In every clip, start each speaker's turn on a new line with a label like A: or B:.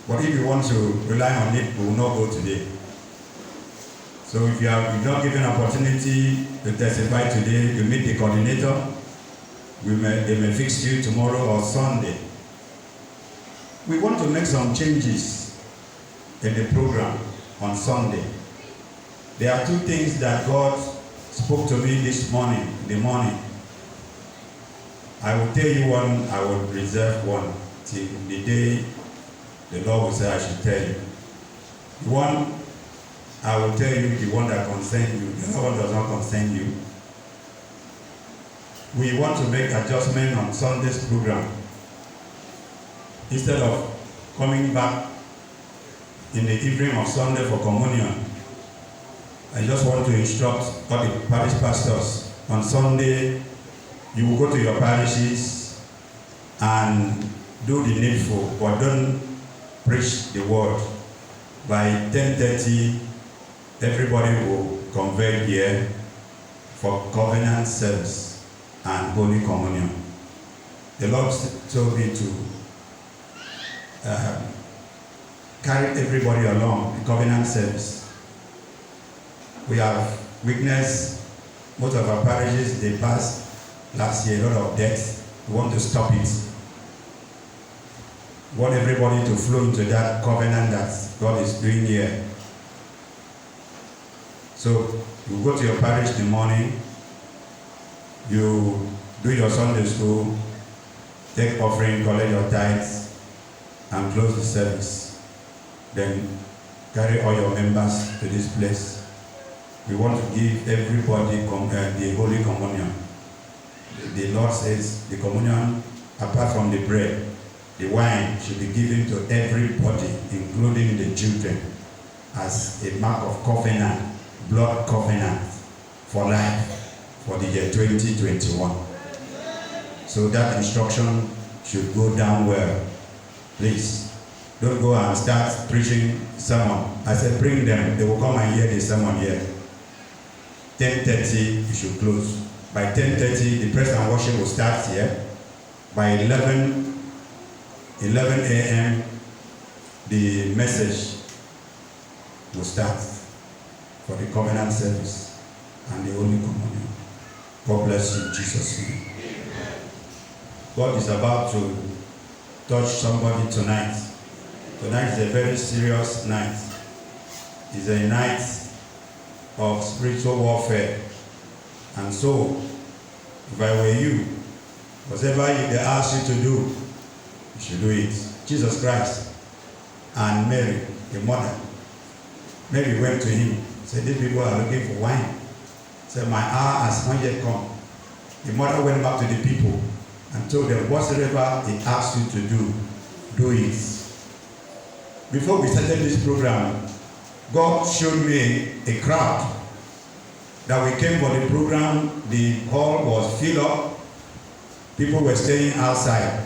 A: But if you want to rely on it, we will not go today. So if you are not given opportunity to testify today, you meet the coordinator. They may fix you tomorrow or Sunday. We want to make some changes in the program on Sunday. There are two things that God spoke to me this morning, in the morning. I will tell you one, I will reserve one till the day the Lord will say I should tell you. The one I will tell you, the one that concerns you, the other one does not concern you. We want to make adjustment on Sunday's program. Instead of coming back in the evening of Sunday for communion, I just want to instruct all the parish pastors on Sunday. You will go to your parishes and do the needful, but don't preach the word. By 10:30, everybody will convene here for covenant service and Holy Communion. The Lord told me to carry everybody along the covenant service. We have witnessed most of our parishes, they passed last year a lot of deaths. We want to stop it. We want everybody to flow into that covenant that God is doing here. So you go to your parish in the morning, you do your Sunday school, take offering, collect your tithes, and close the service. Then carry all your members to this place. We want to give everybody the Holy Communion. The Lord says the communion, apart from the bread, the wine should be given to everybody, including the children, as a mark of covenant, blood covenant for life for the year 2021. So that instruction should go down well. Please, don't go and start preaching sermon. I said bring them, they will come and hear the sermon here. 10:30, you should close. By 10:30, the praise and worship will start here. By 11 a.m., the message will start for the covenant service and the Holy Communion. God bless you in Jesus' name. God is about to touch somebody tonight. Tonight is a very serious night. It's a night of spiritual warfare. And so, if I were you, whatever they ask you to do, you should do it. Jesus Christ and Mary, the mother. Mary went to him, said, these people are looking for wine. Said, my hour has not yet come. The mother went back to the people and told them, whatsoever he asked you to do, do it. Before we started this program, God showed me a crowd that we came for the program. The hall was filled up. People were staying outside.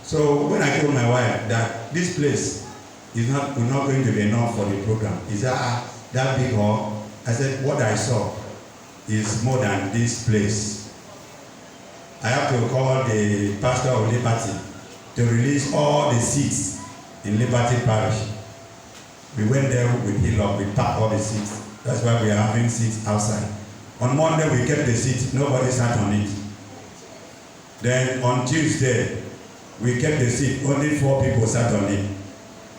A: So when I told my wife that this place is not going to be enough for the program, is that big hall? I said, what I saw is more than this place. I have to call the pastor of Liberty to release all the seats in Liberty Parish. We went there with Hillock, we packed all the seats. That's why we are having seats outside. On Monday, we kept the seat, nobody sat on it. Then on Tuesday, we kept the seat, only 4 people sat on it.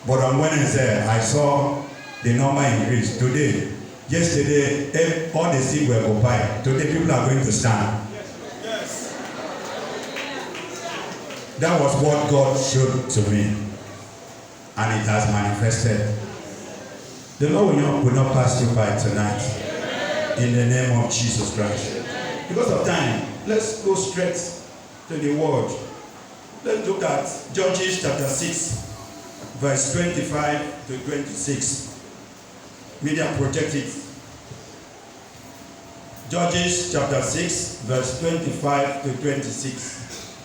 A: But on Wednesday, I saw the number increase. Today, yesterday, all the seats were occupied. Today, people are going to stand. Yes. That was what God showed to me. And it has manifested. The Lord will not pass you by tonight. In the name of Jesus Christ. Because of time, let's go straight to the word. Let's look at Judges chapter 6, verse 25 to 26. Media project it. Judges chapter 6, verse 25 to 26.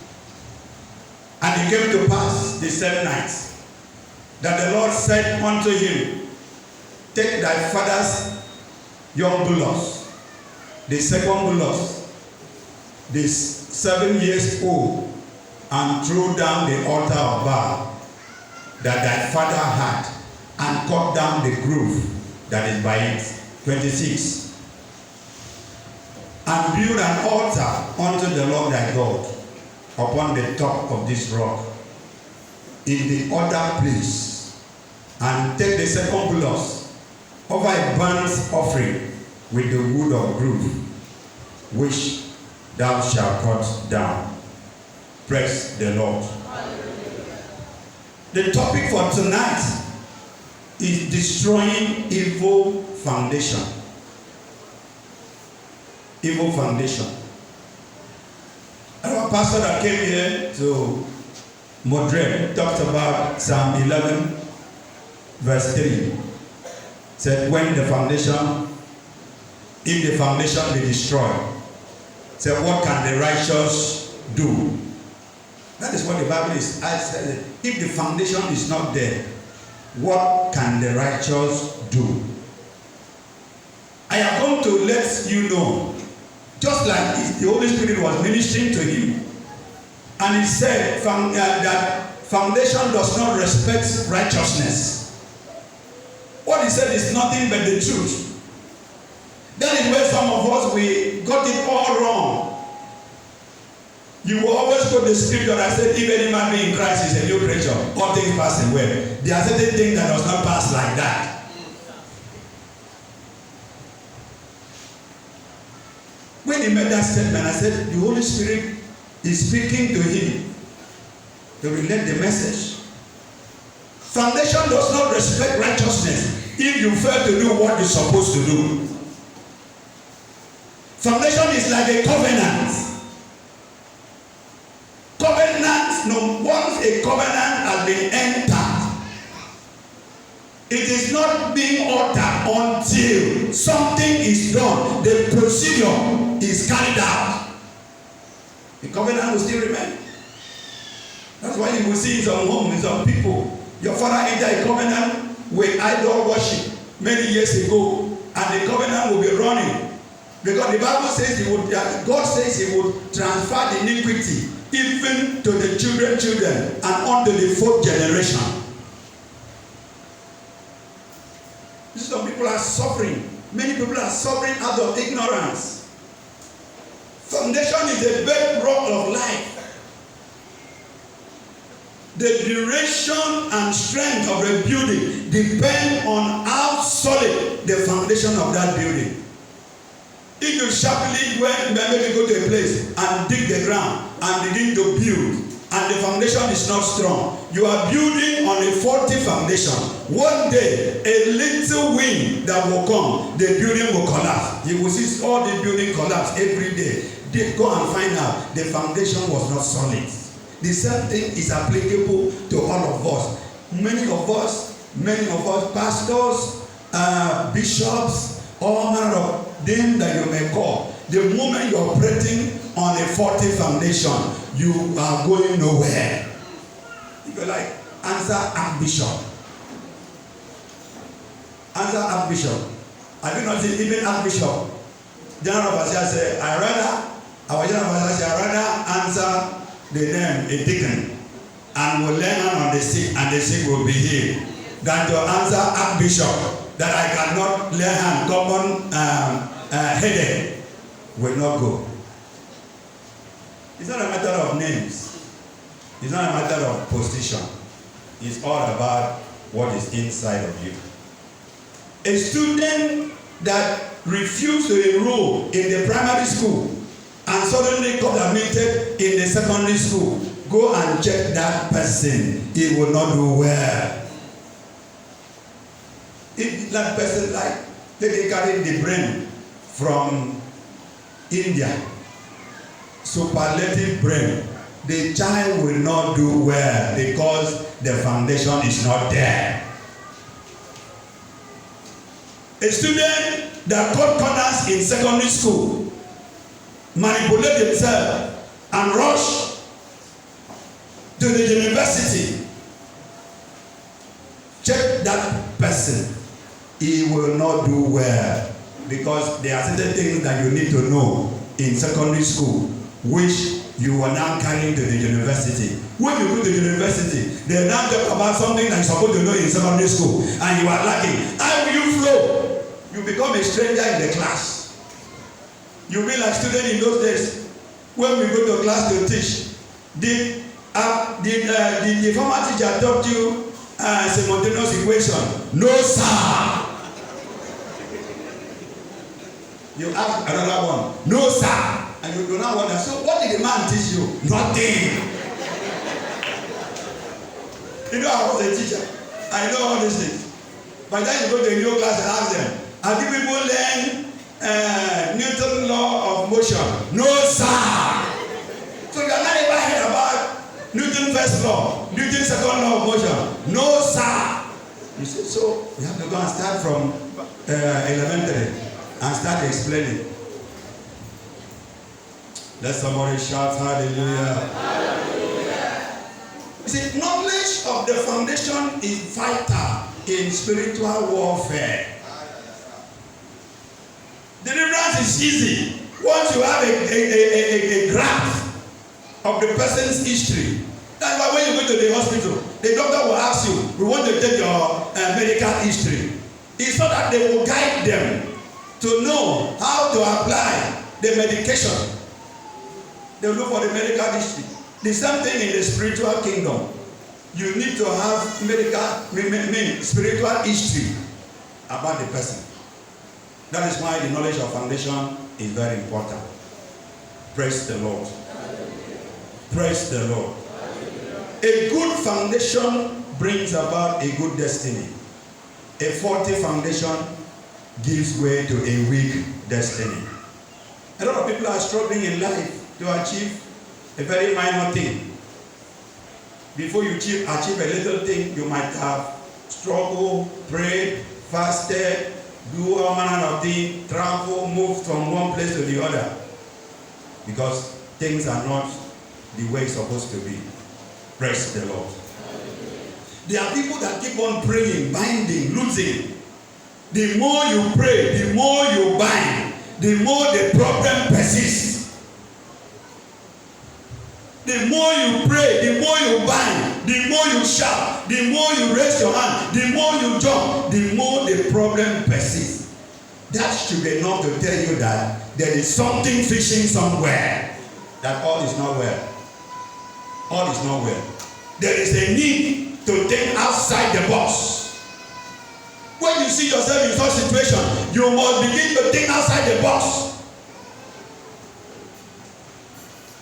A: And it came to pass the same night that the Lord said unto him, take thy father's young bullocks, the second bullocks, this 7 years old, and throw down the altar of Baal, that thy father had, and cut down the grove that is by it. 26. And build an altar unto the Lord thy God upon the top of this rock in the other place, and take the second plus, offer a burnt offering with the wood of grove, which thou shalt cut down. Praise the Lord. The topic for tonight is destroying evil foundation. Evil foundation. Our pastor that came here to moderate talked about Psalm 11, verse 3. Said, when the foundation, if the foundation be destroyed, said, what can the righteous do? That is what the Bible is. I said, if the foundation is not there, what can the righteous do? I am going to let you know, just like the Holy Spirit was ministering to him, and he said that foundation does not respect righteousness. What he said is nothing but the truth. That is where some of us, we got it all wrong. You will always quote the scripture that said, if any man be in Christ, is a new creature. All things pass away. There are certain things that does not pass like that. When he made that statement, I said, the Holy Spirit is speaking to him to relate the message. Foundation does not respect righteousness if you fail to do what you're supposed to do. Foundation is like a covenant. Once a covenant has been entered, it is not being altered until something is done. The procedure is carried out. The covenant will still remain. That's why you will see in some homes, in some people, your father entered a covenant with idol worship many years ago, and the covenant will be running. Because the Bible says God says he would transfer the iniquity even to the children and unto the fourth generation. Some people are suffering. Many people are suffering out of ignorance. Foundation is a bedrock of life. The duration and strength of a building depend on how solid the foundation of that building. If you sharply maybe go to a place and dig the ground and begin to build, and the foundation is not strong, you are building on a faulty foundation. One day, a little wind that will come, the building will collapse. You will see all the building collapse every day. They go and find out the foundation was not solid. The same thing is applicable to all of us. Many of us, pastors, bishops, all manner of them that you may call. The moment you are operating on a faulty foundation, you are going nowhere. If you like, answer Archbishop. Answer Archbishop. Have you not seen even Archbishop? General Overseer said, I rather answer the name a deacon and will lay hand on the sick and the sick will be healed than to answer Archbishop that I cannot lay hand. Common headache will not go. It's not a matter of names. It's not a matter of position. It's all about what is inside of you. A student that refused to enroll in the primary school and suddenly got admitted in the secondary school, go and check that person. He will not do well. If that person, like, they carry the brain from India, superlative brain, the child will not do well because the foundation is not there. A student that cut corners in secondary school, manipulate himself and rush to the university, check that person. He will not do well because there are certain things that you need to know in secondary school which you are now carrying to the university. When you go to the university, they now talk about something that you're supposed to know in secondary school, and you are lacking. How will you flow? You become a stranger in the class. You be like student in those days. When we go to class to teach, did the former teacher taught you simultaneous equation? No, sir. You ask another one. No, sir. And you do not wonder, so what did the man teach you? Nothing. You know, I was a teacher. I know all these things. By the time you go to a new class and ask them, have you people learned Newton's law of motion? No, sir. So you are not ever heard about Newton's first law, Newton's second law of motion? No, sir. You see, so you have to go and start from elementary and start explaining. Let somebody shout hallelujah. Hallelujah. You see, knowledge of the foundation is vital in spiritual warfare. Deliverance is easy once you have a graph of the person's history. That's why when you go to the hospital, the doctor will ask you, we want to take your medical history. It's so that they will guide them to know how to apply the medication. They look for the medical history. The same thing in the spiritual kingdom. You need to have spiritual history about the person. That is why the knowledge of foundation is very important. Praise the Lord. Praise the Lord. A good foundation brings about a good destiny. A faulty foundation gives way to a weak destiny. A lot of people are struggling in life to achieve a very minor thing. Before you achieve a little thing, you might have struggled, prayed, fasted, do all manner of things, travel, move from one place to the other. Because things are not the way it's supposed to be. Praise the Lord. There are people that keep on praying, binding, losing. The more you pray, the more you bind, the more the problem persists. The more you pray, the more you bind, the more you shout, the more you raise your hand, the more you jump, the more the problem persists. That should be enough to tell you that there is something fishing somewhere, that all is not well. All is not well. There is a need to think outside the box. When you see yourself in such situation, you must begin to think outside the box.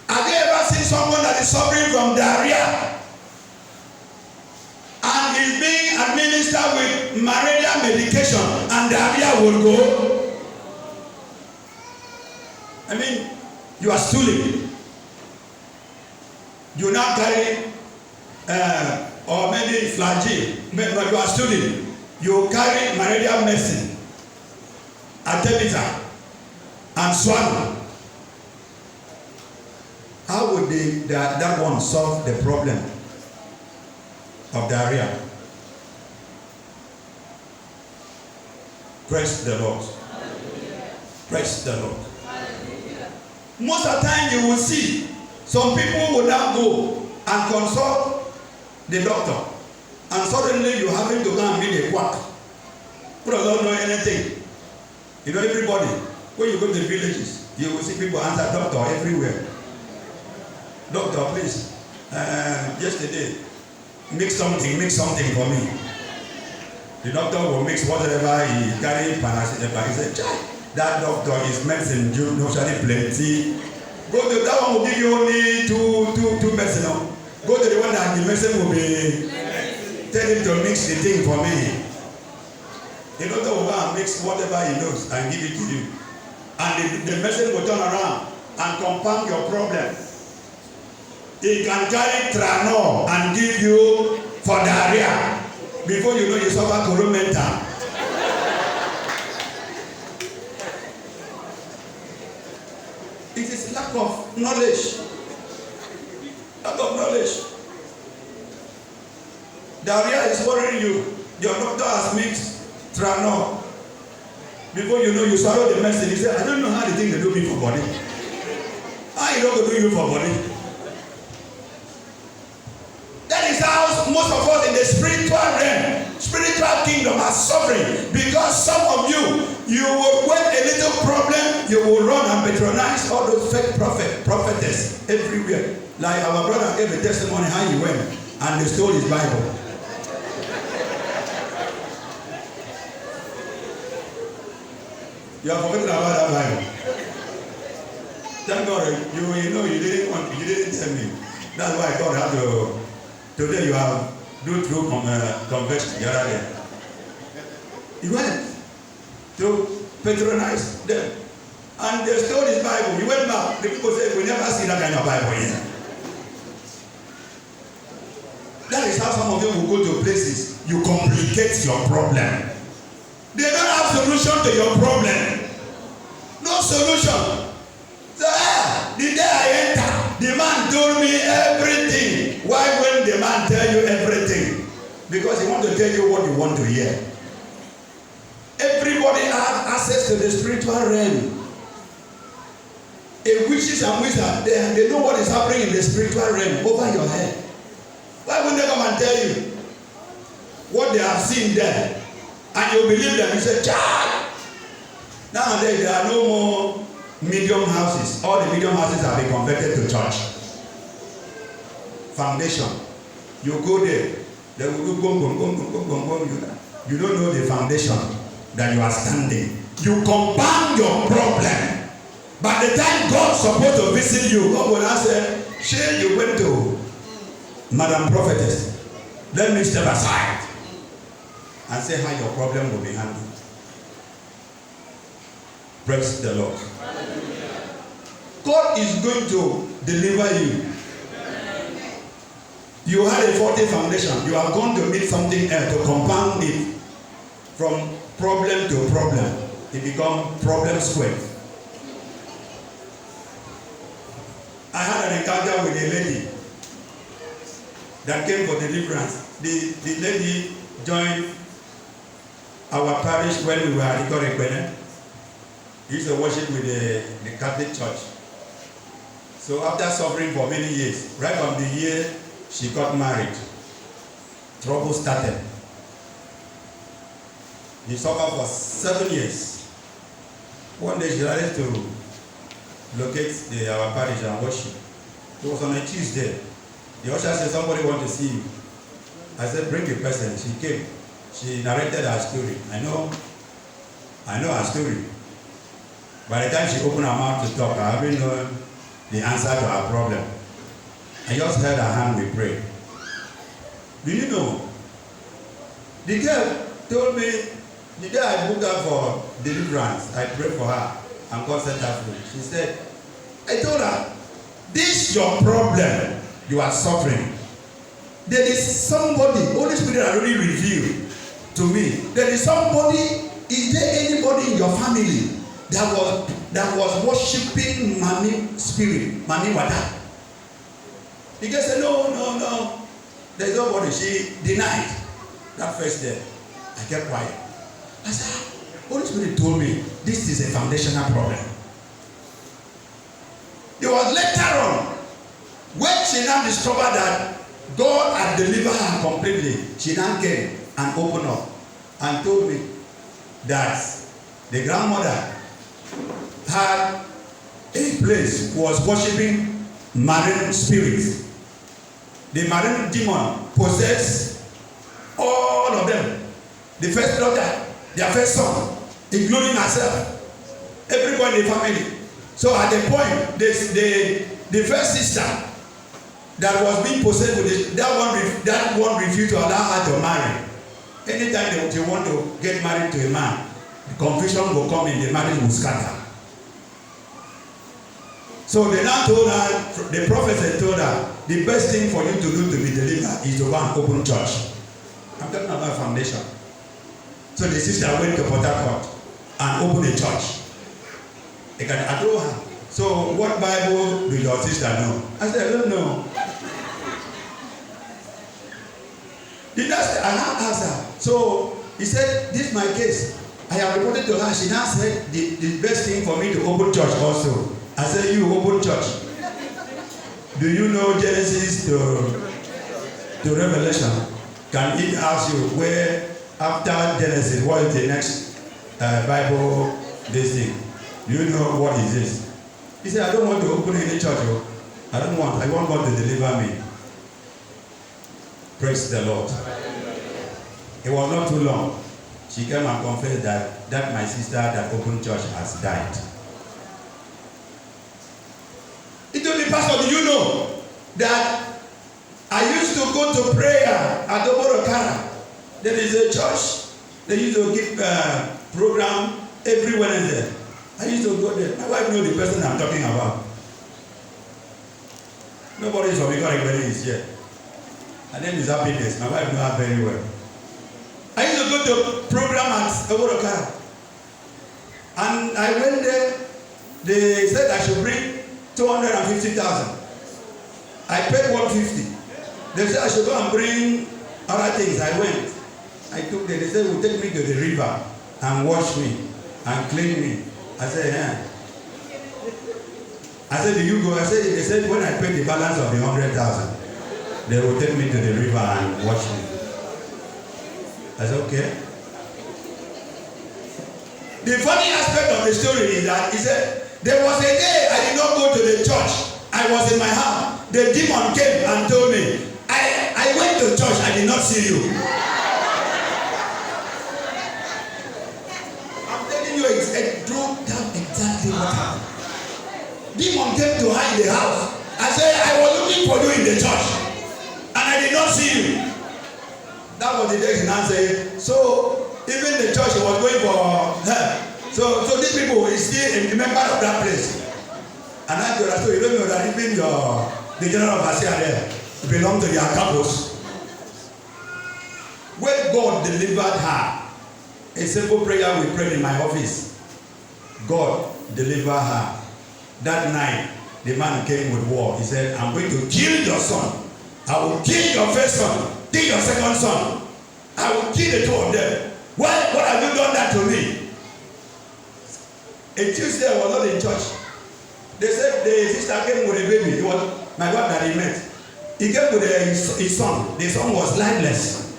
A: Have you ever seen someone that is suffering from diarrhea and is being administered with malaria medication and diarrhea will go? I mean, you are stooling. You now carry or maybe flagyl, but you are stooling. You carry malaria medicine, Artemether, and swallow. How would that one solve the problem of diarrhea? Praise the Lord. Hallelujah. Praise the Lord. Hallelujah. Most of the time you will see some people will now go and consult the doctor, and suddenly you having to go and meet a quack who does not know anything. You know, everybody, when you go to the villages, you will see people answer doctor everywhere. Doctor, please, yesterday, mix something for me. The doctor will mix whatever he carry, paracetamol. He said, that doctor is medicine, you know, plenty. Go to that one will give you only two medicine. Go to the one that the medicine will be, tell him to mix the thing for me. The doctor will go and mix whatever he knows and give it to you. And the medicine will turn around and compound your problem. He can carry Tranor and give you for diarrhea. Before you know, you suffer coromenta. It is lack of knowledge. Lack of knowledge. Diarrhea is worrying you. Your doctor has mixed Tranor. Before you know, you swallow the medicine. You say, I don't know how the thing they do me for body. How Why you don't go do you for money? That is how most of us in the spiritual realm, spiritual kingdom are suffering, because some of you will wait a little problem, you will run and patronize all those fake prophetess everywhere. Like our brother gave a testimony how he went and they stole his Bible. You are forgetting about that Bible. Thank God you know you didn't tell me. That's why God had to. Today you have do through conversion the other day. He went to patronize them. And they stole his Bible. He went back. The people said, we never see that kind of Bible here. That is how some of them will go to places. You complicate your problem. They don't have solution to your problem. No solution. So, the day I enter, the man told me everything. Why when the man tell you everything? Because he want to tell you what you want to hear. Everybody has access to the spiritual realm. A witches and wizards, they know what is happening in the spiritual realm over your head. Why wouldn't they come and tell you what they have seen there? And you believe them, you say, child. Nowadays there are no more medium houses. All the medium houses have been converted to church. Foundation. You go there, they will do boom, boom, boom, boom, boom, boom, boom. You don't know the foundation that you are standing. You compound your problem. By the time God's supposed to visit you, God will now say, "Sure, you went to Madam Prophetess. Let me step aside and say how your problem will be handled." Praise the Lord. God is going to deliver you. You had a faulty foundation. You are going to meet something else to compound it from problem to problem. It becomes problem squared. I had an encounter with a lady that came for deliverance. The lady joined our parish when we were at Ikorekwene. He used to worship with the Catholic Church. So after suffering for many years, right from the year she got married, trouble started. He suffered for 7 years. One day she decided to locate our parish and worship. It was on a Tuesday. The usher said, "Somebody want to see you." I said, "Bring the person." She came. She narrated her story. I know her story. By the time she opened her mouth to talk, I haven't known the answer to her problem. I just held her hand, we prayed. Do you know? The girl told me, the day I booked her for deliverance, I prayed for her and God set her free. She said, I told her, this is your problem. You are suffering. There is somebody, Holy Spirit already revealed to me. There is somebody, is there anybody in your family that was worshiping Mami spirit, Mami Wada? The girl said, no. There's nobody. She denied that first day. I kept quiet. I said, Holy Spirit told me this is a foundational problem. It was later on when she now discovered that God had delivered her completely. She now came and opened up and told me that the grandmother had a place who was worshiping marine spirits. The marine demon possessed all of them. The first daughter, their first son, including herself, everybody in the family. So at the point, the first sister that was being possessed with it, that one refused to allow her to marry. Anytime they want to get married to a man, the confusion will come in, the marriage will scatter. So they now told her, the prophet told her, the best thing for you to do to be delivered is to go and open church. I'm talking about foundation. So the sister went to Port Harcourt and opened a church. I told her, so what Bible do your sister know? I said, I don't know. I now asked her. So he said, this is my case. I have reported to her. She now said, the best thing for me to open church also. I said, you open church. Do you know Genesis to Revelation? Can it ask you where after Genesis, what is the next Bible this thing? Do you know what is this? He said, I don't want to open any church. I want God to deliver me. Praise the Lord. It was not too long. She came and confessed that my sister that opened church has died. He told me, Pastor, do you know that I used to go to prayer at Oborokara? There is a church. They used to give program every Wednesday. I used to go there. My wife knows the person I'm talking about. Nobody is from Igorigwele is here. Her name is Happiness. My wife knows her very well. I used to go to program at Oborokara. And I went there. They said I should bring 250,000. I paid 150. They said I should go and bring other things. I went. I took them. They said, will take me to the river and wash me and clean me. I said, yeah. I said, do you go? They said, when I pay the balance of the 100,000, they will take me to the river and wash me. I said, okay. The funny aspect of the story is that he said, there was a day I did not go to the church. I was in my house. The demon came and told me, I went to church, I did not see you. I'm telling you, it drove down exactly what happened. Demon came to her in the house. I said, I was looking for you in the church, and I did not see you. That was the day he now said, so even the church was going for her. So these people is still a member of that place. And I told her, so you don't know that even the general overseer there belong to their campus. When God delivered her, a simple prayer we prayed in my office. God delivered her. That night, the man came with war. He said, I'm going to kill your son. I will kill your first son. Kill your second son. I will kill the two of them. What have you done that to me? A Tuesday I was not in church. They said the sister came with a baby. It was my wife that he met. He came with his son. The son was lifeless.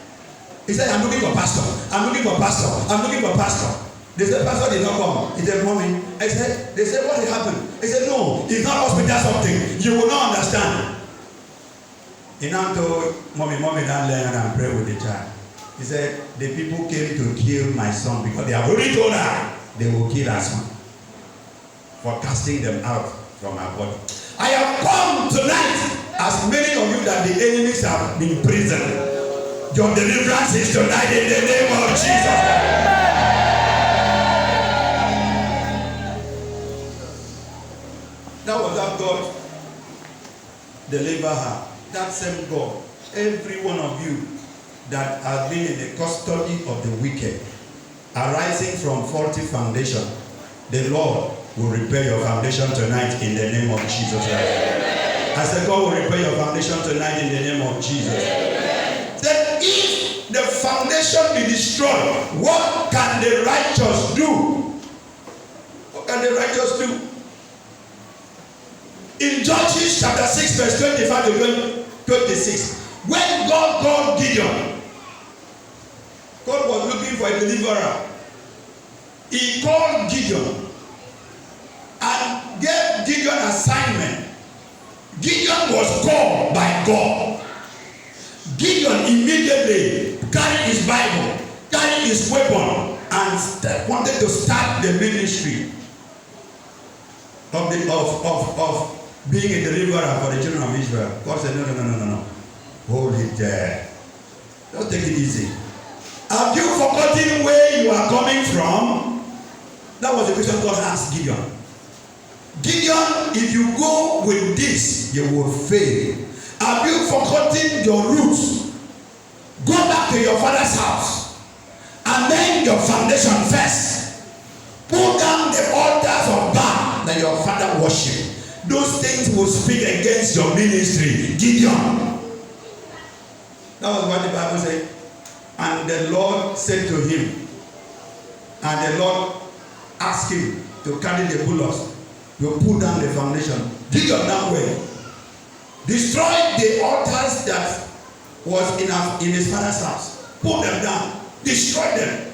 A: He said, I'm looking for pastor. I'm looking for pastor. I'm looking for pastor. They said, pastor did not come. He said, mommy. They said, what happened? He said, no, it's not hospital something. You will not understand. He now told mommy, don't learn and pray with the child. He said, the people came to kill my son because they have already told her they will kill her son for casting them out from her body. I have come tonight, as many of you that the enemies have been imprisoned. Your deliverance is tonight in the name of Jesus. That was how God delivered her. That same God, every one of you that has been in the custody of the wicked, arising from faulty foundation, the Lord will repair your foundation tonight in the name of Jesus Christ. I said, God will repair your foundation tonight in the name of Jesus. Then if the foundation be destroyed, what can the righteous do? What can the righteous do? In Judges chapter 6 verse 25 to 26, when God called Gideon, God was looking for a deliverer. He called Gideon and gave Gideon assignment. Gideon was called by God. Gideon immediately carried his Bible, carried his weapon, and wanted to start the ministry of being a deliverer for the children of Israel. God said, no. Hold it there. Don't take it easy. Have you forgotten where you are coming from? That was the question God asked Gideon. Gideon, if you go with this, you will fail. Have you forgotten your roots? Go back to your father's house and then your foundation first. Pull down the altars of Baal that your father worshipped. Those things will speak against your ministry. Gideon. That was what the Bible said. And the Lord said to him, and the Lord asked him to carry the bullocks, to pull down the foundation. Gideon now went. Destroyed the altars that was in his father's house. Put them down. Destroyed them.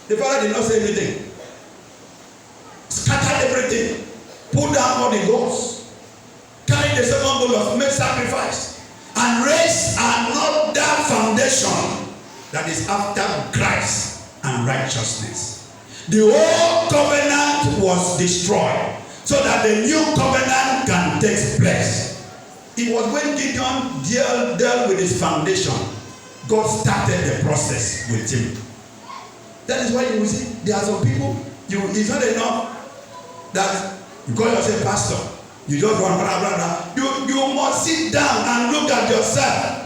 A: The father did not say anything. Scattered everything. Put down all the gods. Carried the second bowl of made sacrifice. And raised another foundation that is after Christ and righteousness. The old covenant was destroyed so that the new covenant can take place. It was when Gideon dealt with his foundation, God started the process with him. That is why you will see there are some people, it's not enough that you call yourself pastor. You just run blah blah blah. You must sit down and look at yourself.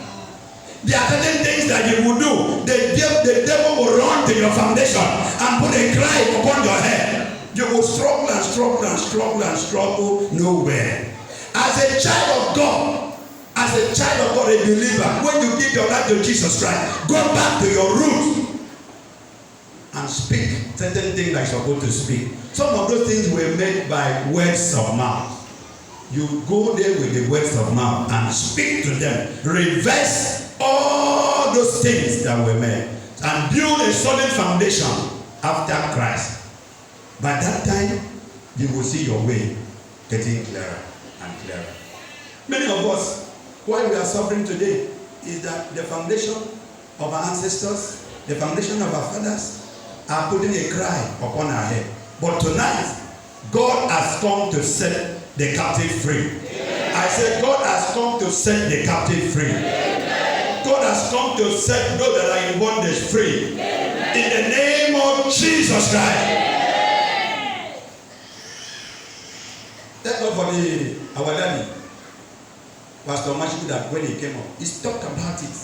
A: There are certain things that you will do. The devil will run to your foundation and put a cry upon your head. You will struggle and struggle and struggle and struggle nowhere. As a child of God, a believer, when you give your life to Jesus Christ, go back to your roots and speak certain things that you're supposed to speak. Some of those things were made by words of mouth. You go there with the words of mouth and speak to them. Reverse all those things that were made and build a solid foundation after Christ. By that time, you will see your way getting clearer and clearer. Many of us, why we are suffering today is that the foundation of our ancestors, the foundation of our fathers are putting a cry upon our head. But tonight, God has come to set the captive free. Amen. I said God has come to set the captive free. Amen. God has come to set those that are in bondage free. Amen. In the name of Jesus Christ. Amen. Thank God for our daddy, Pastor Mashiku, that when he came up, he talked about it.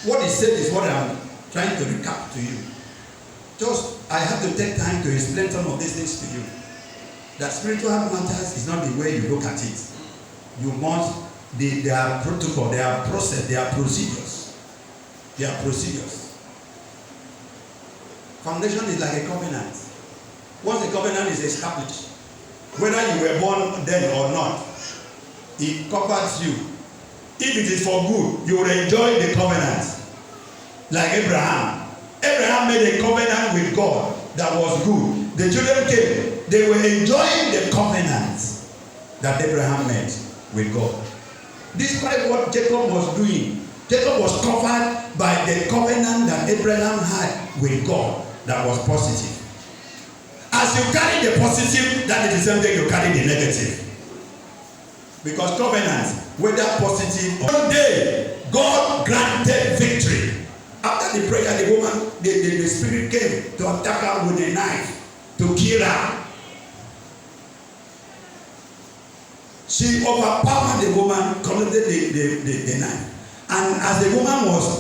A: What he said is what I'm trying to recap to you. Just, I have to take time to explain some of these things to you. That spiritual matters is not the way you look at it. You must, there are protocol, there are process, there are procedures. There are procedures. Foundation is like a covenant. Once a covenant is established, whether you were born then or not, it covers you. If it is for good, you will enjoy the covenant. Like Abraham. Abraham made a covenant with God that was good. The children came. They were enjoying the covenant that Abraham made with God. Despite what Jacob was doing, Jacob was covered by the covenant that Abraham had with God that was positive. As you carry the positive, that is the same thing you carry the negative. Because covenant, whether positive or one day, God granted victory. After the prayer, the woman, the spirit came to attack her with a knife to kill her. She overpowered the woman, collected the knife. And as the woman was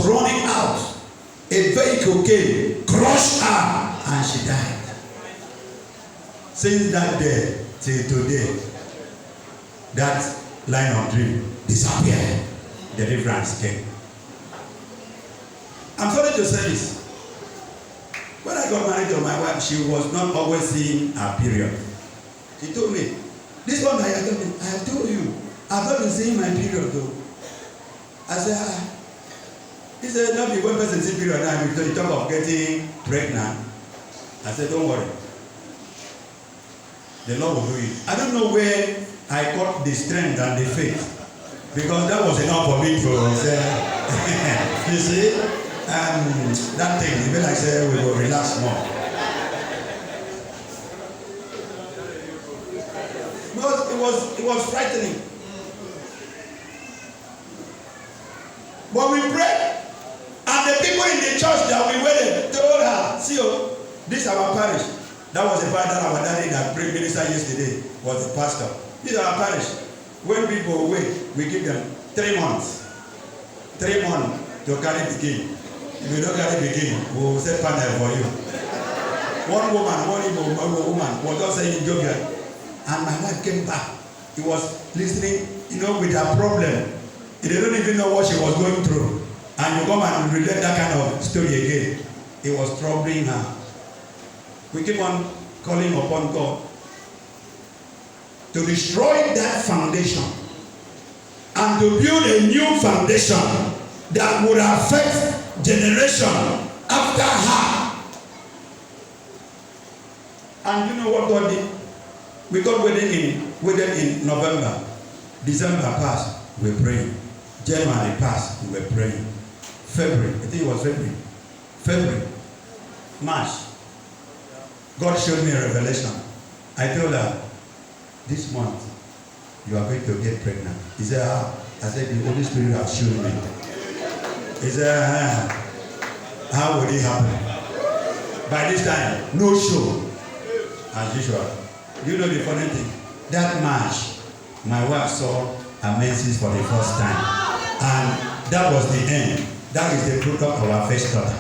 A: running out, a vehicle came, crushed her, and she died. Since that day till today, that line of dream disappeared. Deliverance came. I'm sorry to say this. When I got married to my wife, she was not always seeing her period. She told me, this one I have told you, I've not been seeing my period though. I said, He said, not be one person seeing period now, because you talk of getting pregnant. I said, don't worry. The Lord will do it. I don't know where I got the strength and the faith, because that was enough for me to say, you see, that thing, even I say, we will relax more. It was frightening. But we prayed, and the people in the church that we were told her, see, this is our parish. That was the part that our daddy that prayed minister yesterday was the pastor. This is our parish. When people wait, we give them 3 months. 3 months to carry the king. If you don't carry the king, we will set panel for you. One woman was just saying Jovial, and my wife came back. He was listening, with her problem. He didn't even know what she was going through. And you come and relate that kind of story again. It was troubling her. We keep on calling upon God. to destroy that foundation and to build a new foundation that would affect generation after her. And you know what God did? We got waiting in November. December passed, we were praying. January passed, we were praying. February, I think it was February, March. God showed me a revelation. I told her, this month, you are going to get pregnant. He said, how? I said, the Holy Spirit has shown me. He said, how would it happen? By this time, no show. As usual. You know the funny thing? That March, my wife saw her menses for the first time. And that was the end. That is the fruit of our first daughter.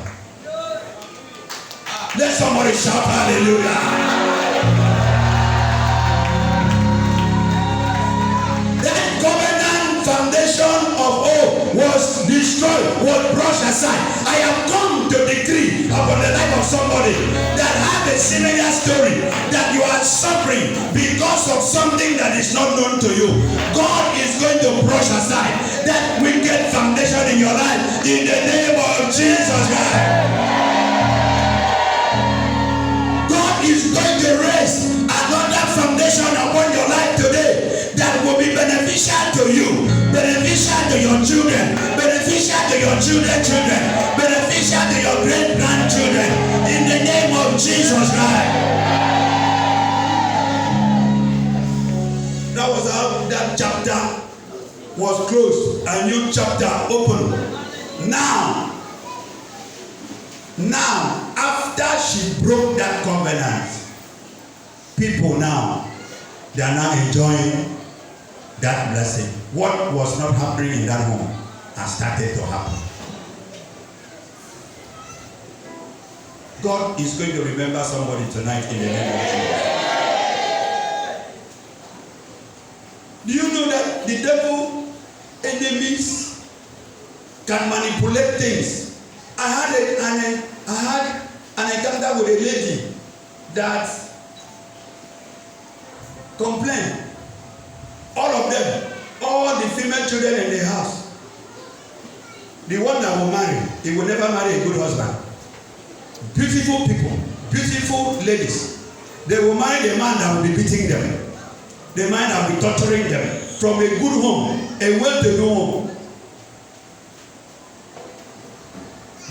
A: Let somebody shout hallelujah. Foundation of hope was destroyed, was brushed aside. I have come to decree upon the life of somebody that have a similar story, that you are suffering because of something that is not known to you. God is going to brush aside that wicked foundation in your life in the name of Jesus Christ. God is going to raise another foundation upon your life today that will be beneficial to you, beneficial to your children, beneficial to your children's children, beneficial to your great-grandchildren, in the name of Jesus Christ. That was how that chapter was closed. A new chapter opened. Now, after she broke that covenant, people now, they are now enjoying that blessing. What was not happening in that home has started to happen. God is going to remember somebody tonight in the name of Jesus. Do you know that the devil enemies can manipulate things? I had an encounter with a lady that complained. All of them, all the female children in the house, the one that will marry, he will never marry a good husband. Beautiful people, beautiful ladies, they will marry the man that will be beating them, the man that will be torturing them. From a good home, a well-to-do home.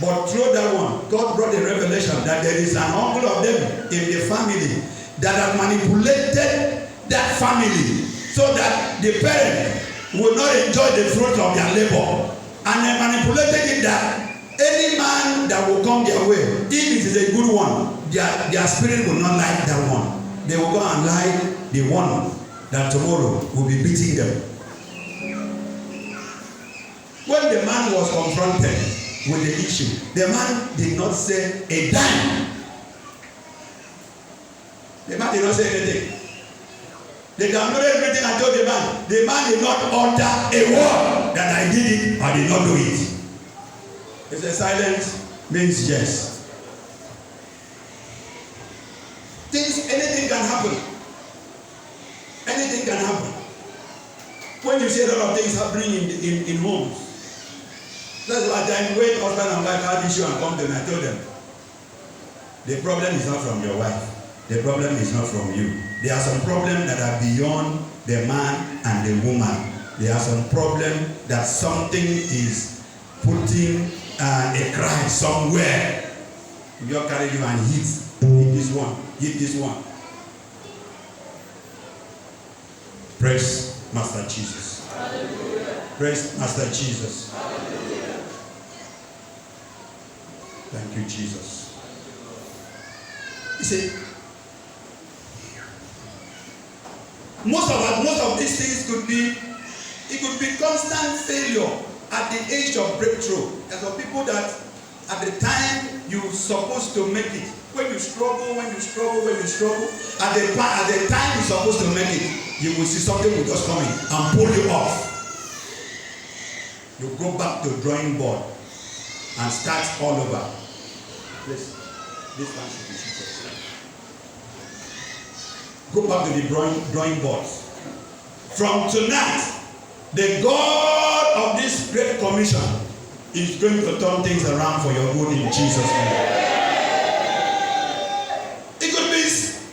A: But through that one, God brought a revelation that there is an uncle of them in the family that have manipulated that family, so that the parent will not enjoy the fruit of their labor. And they manipulated it that any man that will come their way, if it is a good one, their spirit will not like that one. They will go and like the one that tomorrow will be beating them. When the man was confronted with the issue, the man did not say a dime. The man did not say anything. They downloaded everything and told the man. The man did not utter a word that I did it or did not do it. It's a silence means yes. Anything can happen. Anything can happen. When you see a lot of things happening in homes, that's why when husband and wife had issue and come to me, I told them, the problem is not from your wife. The problem is not from you. There are some problems that are beyond the man and the woman. There are some problems that something is putting a cry somewhere. You just carry you and hit this one, hit this one. Praise Master Jesus. Hallelujah. Praise Master Jesus. Hallelujah. Thank you, Jesus. You see, most of these things could be constant failure at the age of breakthrough. There are people that at the time you're supposed to make it, when you struggle, at the time you're supposed to make it, you will see something will just come in and pull you off. You go back to drawing board and start all over. This one should be seated. Go back to the drawing boards from tonight, the God of this great commission is going to turn things around for your good in Jesus' name. It could be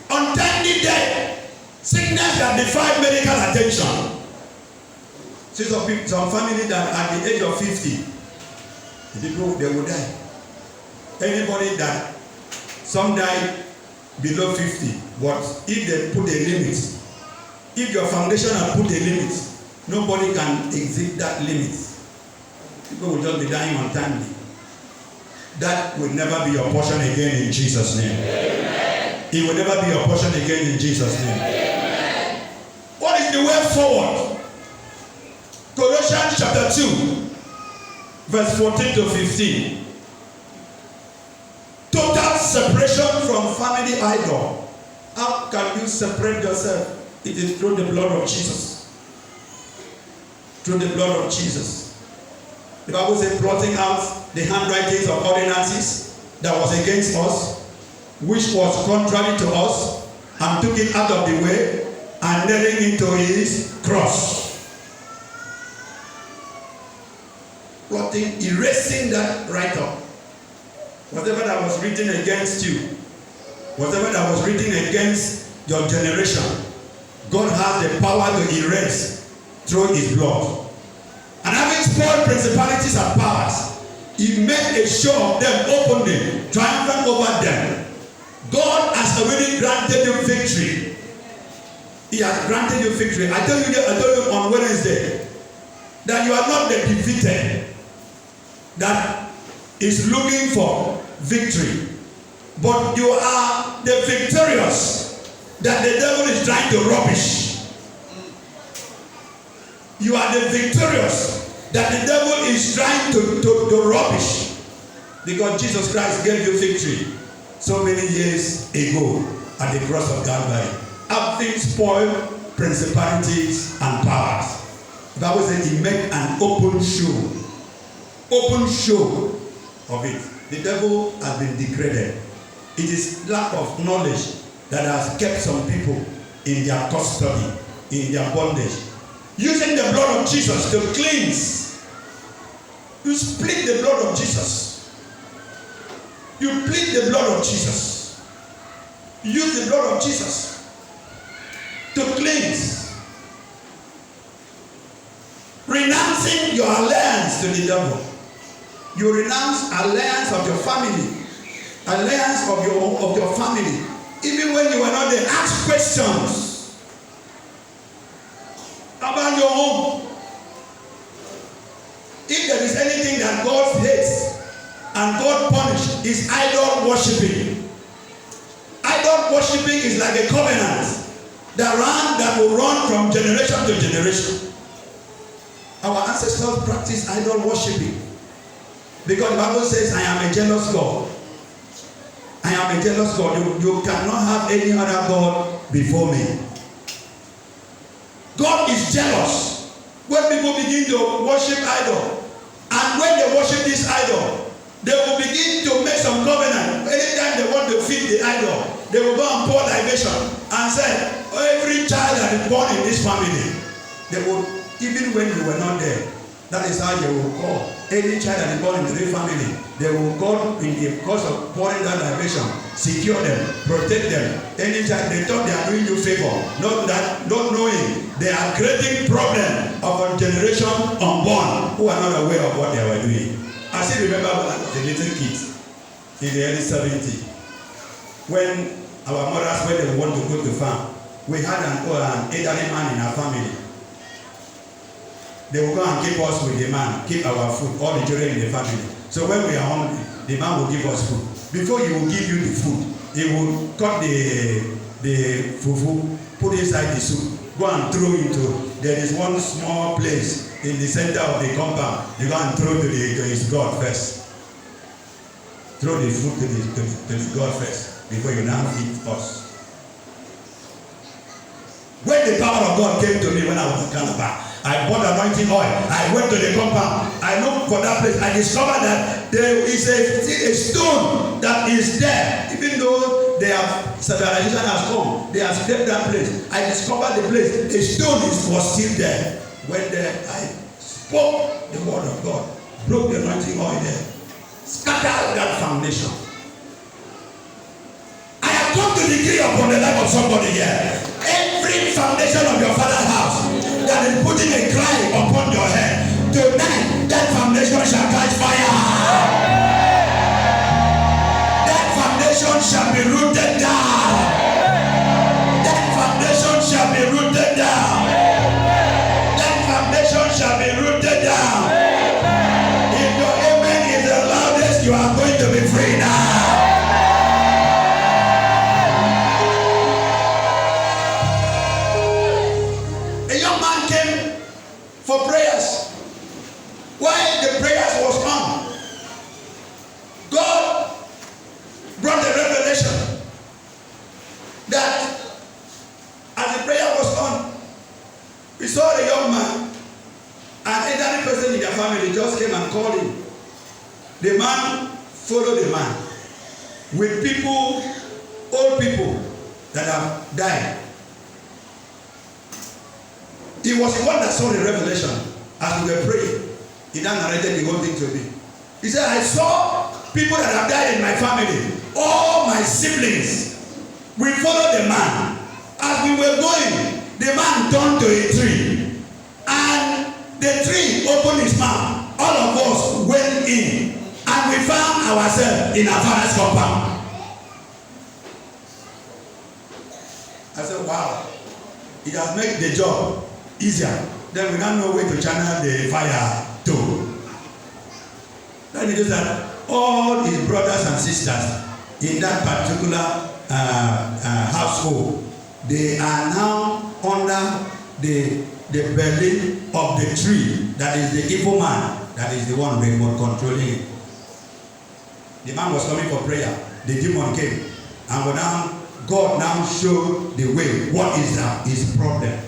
A: untimely death, sickness that defied medical attention. See some family that at the age of 50, the people they will die. Anybody that some die below 50, but if they put a limit, if your foundation has put a limit, nobody can exceed that limit. People will just be dying untimely. That will never be your portion again in Jesus' name. Amen. It will never be your portion again in Jesus' name. Amen. What is the way forward? Colossians chapter 2, verse 14 to 15. Total separation from family idol. How can you separate yourself? It is through the blood of Jesus. Through the blood of Jesus. The Bible says, blotting out the handwritings of ordinances that was against us, which was contrary to us, and took it out of the way, and nailing into his cross. Blotting, erasing that write-up. Whatever that was written against you, whatever that was written against your generation, God has the power to erase through his blood. And having spoiled principalities and powers, he made a show of them openly, triumphant over them. God has already granted you victory. He has granted you victory. I told you on Wednesday that you are not the defeated that is looking for victory, but you are the victorious that the devil is trying to rubbish. You are the victorious that the devil is trying to rubbish, because Jesus Christ gave you victory so many years ago at the cross of Calvary, having spoiled principalities and powers. The Bible says he made an open show of it. The devil has been degraded. It is lack of knowledge that has kept some people in their custody, in their bondage. Using the blood of Jesus to cleanse. You split the blood of Jesus. You plead the blood of Jesus. Use the blood of Jesus to cleanse. Renouncing your alliance to the devil. You renounce alliance of your family, alliance of your family. Even when you were not there, ask questions about your home. If there is anything that God hates and God punishes, is idol worshiping. Idol worshiping is like a covenant that will run from generation to generation. Our ancestors practiced idol worshiping because the Bible says, I am a jealous God. I am a jealous God. You cannot have any other God before me. God is jealous when people begin to worship idol, and when they worship this idol, they will begin to make some covenant. Anytime they want to feed the idol, they will go and pour libation and say, every child that is born in this family, they will, even when you were not there, that is how they will call any child that is born in the family. They will call in the course of pouring that libation, secure them, protect them. Any child, they thought they are doing you favor, not knowing they are creating problem of a generation unborn who are not aware of what they were doing. I still remember the little kids in the early 70s when our mothers, when they want to go to farm, we had an elderly man in our family. They will go and keep us with the man, keep our food, all the children in the family. So when we are hungry, the man will give us food. Before he will give you the food, he will cut the fufu, put inside the soup, go and throw into. There is one small place in the center of the compound. You go and throw to his God first. Throw the food to the God first before you now feed us. When the power of God came to me when I was in Calabar, I bought anointing oil. I went to the compound. I looked for that place. I discovered that there is a stone that is there. Even though they have civilization has come, they have scraped that place. I discovered the place. The stone was still there. When there, I spoke the word of God, broke the anointing oil there, scattered that foundation. I have come to decree upon the life of somebody here. Every foundation of your father's house that is putting a cry upon your head, tonight that foundation shall catch fire. That foundation shall be rooted down. That foundation shall be rooted down. That foundation shall be rooted down. If your amen is the loudest, you are going to be free now. For prayers. While the prayers was on, God brought the revelation that as the prayer was on, we saw the young man, and any person in their family just came and called him. The man followed the man with people, old people that have died. He was the one that saw the revelation as we were praying. He then narrated the whole thing to me. He said, I saw people that have died in my family. All my siblings. We followed the man. As we were going, the man turned to a tree. And the tree opened his mouth. All of us went in. And we found ourselves in our father's compound. I said, wow. It has made the job easier. Then we don't know where to channel the fire to. Then it is that all his brothers and sisters in that particular household, they are now under the belly of the tree that is the evil man, that is the one remote controlling it. The man was coming for prayer. The demon came, and now God now showed the way. What is that? His problem.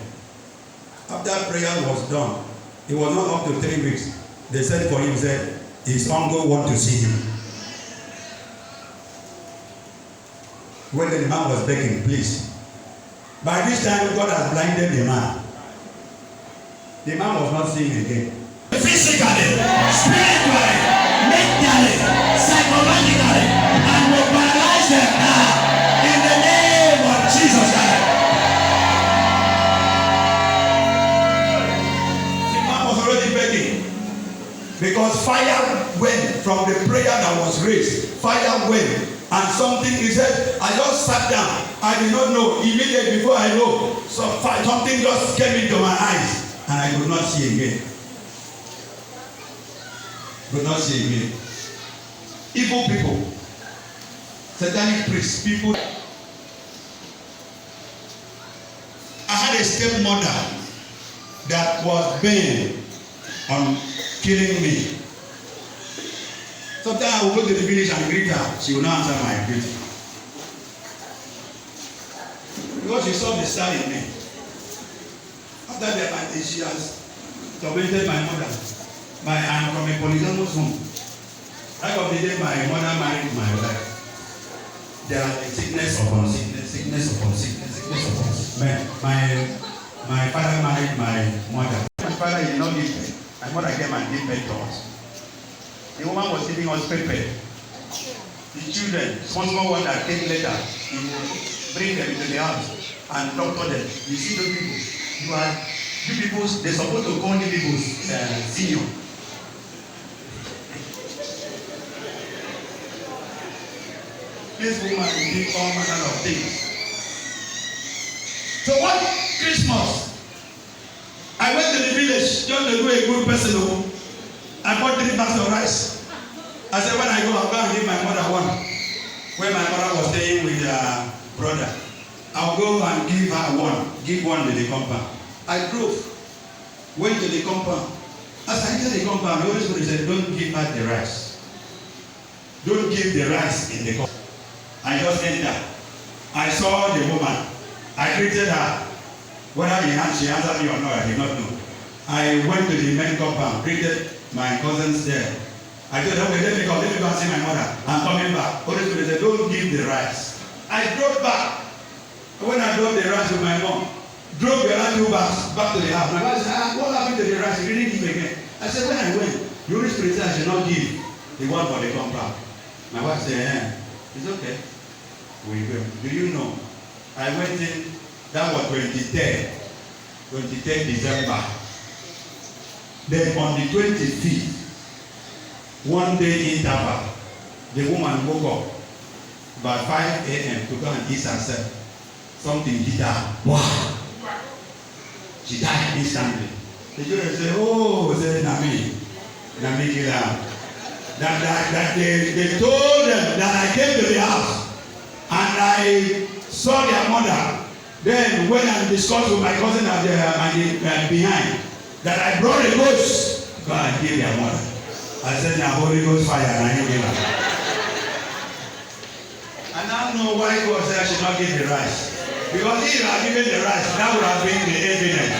A: After prayer was done, it was not up to 3 weeks. They said for him, said his uncle want to see him. When the man was begging, please. By this time, God has blinded the man. The man was not seeing again. Physically, spiritually, mentally, psychologically, and will paralyze them now. In the name of Jesus Christ. Because fire went from the prayer that was raised. Fire went. And something, he said, I just sat down. I did not know. Immediately before I know, something just came into my eyes. And I could not see again. Could not see again. Evil people. Satanic priests. People. I had a stepmother that was bent on killing me. Sometimes I will go to the village and greet her. She will not answer my greeting. Because she saw the star in me. After that, she has tormented my mother. I am from a polygamous home. Right of the day my mother married my wife. There are sickness upon sickness, sickness upon sickness, sickness upon sickness. My father married my mother. My father did not give me. My mother came and gave birth to us. The woman was giving us pepper. The children, small one that came later, bring them into the house and doctor them. You see those people, you people, they're supposed to call you people senior. This woman did all manner of things. So one Christmas, I went to the village just to do a good person. I bought 3 bags of rice. I said, when I go, I'll go and give my mother one. When my mother was staying with her brother, I'll go and give her one. Give one to the compound. I drove, went to the compound. As I entered the compound, the Holy Spirit said, don't give her the rice. Don't give the rice in the compound. I just entered. I saw the woman. I greeted her. Whether she answered me or not, I did not know. I went to the main compound, greeted my cousins there. I told them, okay, let me go and see my mother. I'm coming back. Holy Spirit said, don't give the rice. I drove back. When I drove the rice with my mom, drove the rice back to the house. My wife said, what happened to the rice? You didn't give again. I said, when I went, the Holy Spirit said I should not give the one for the compound. My wife said, it's okay. We go. Do you know? I went in, that was 23rd December. Then on the 25th, one day interval, the woman woke up about 5 a.m. to go and eat herself. Something hit her. Wow! She died instantly. The children say, oh, say Nami kill her. That they told them that I came to the house and I saw their mother. Then when I discussed with my cousin behind that I brought a ghost, go and kill their mother. I said, now Holy Ghost fire and I didn't give her. I now know why God said I should not give the rice. Because if I had given the rice, that would have been the evidence.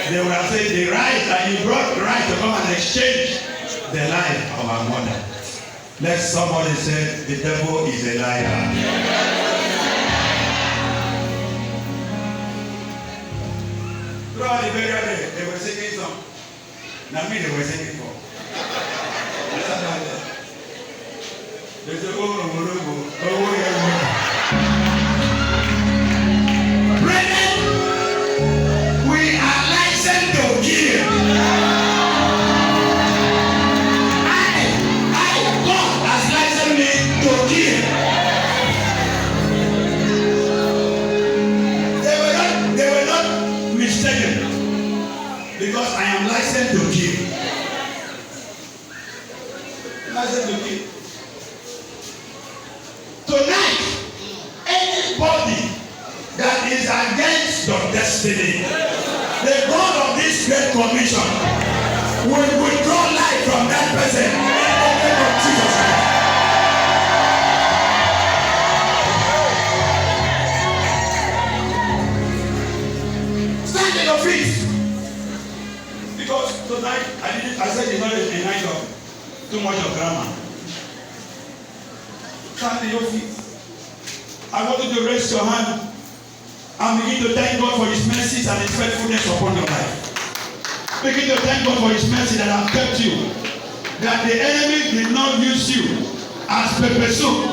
A: They would have said the rice, and you brought the rice to come and exchange the life of our mother. Let somebody say, the devil is a liar. Throughout the burial day, they were singing song. Now me, they were singing for. They said, oh, yeah. Because I am licensed to kill. Licensed to kill. Tonight, anybody that is against your destiny, the God of this great commission will withdraw life from that person in the name of Jesus Christ. Stand in your feet. Because tonight, I said it's not a night of too much of drama. Stand in your feet. I want you to raise your hand and begin to thank God for His mercies and His faithfulness upon your life. Begin to thank God for His mercy that has kept you. That the enemy did not use you as pepper soup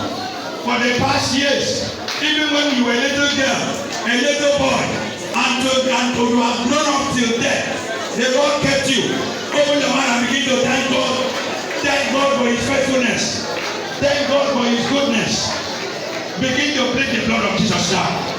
A: for the past years. Even when you were a little girl, a little boy, and you have grown up till death. The Lord kept you. Open your hand and begin to thank God. Thank God for His faithfulness. Thank God for His goodness. Begin to plead the blood of Jesus now.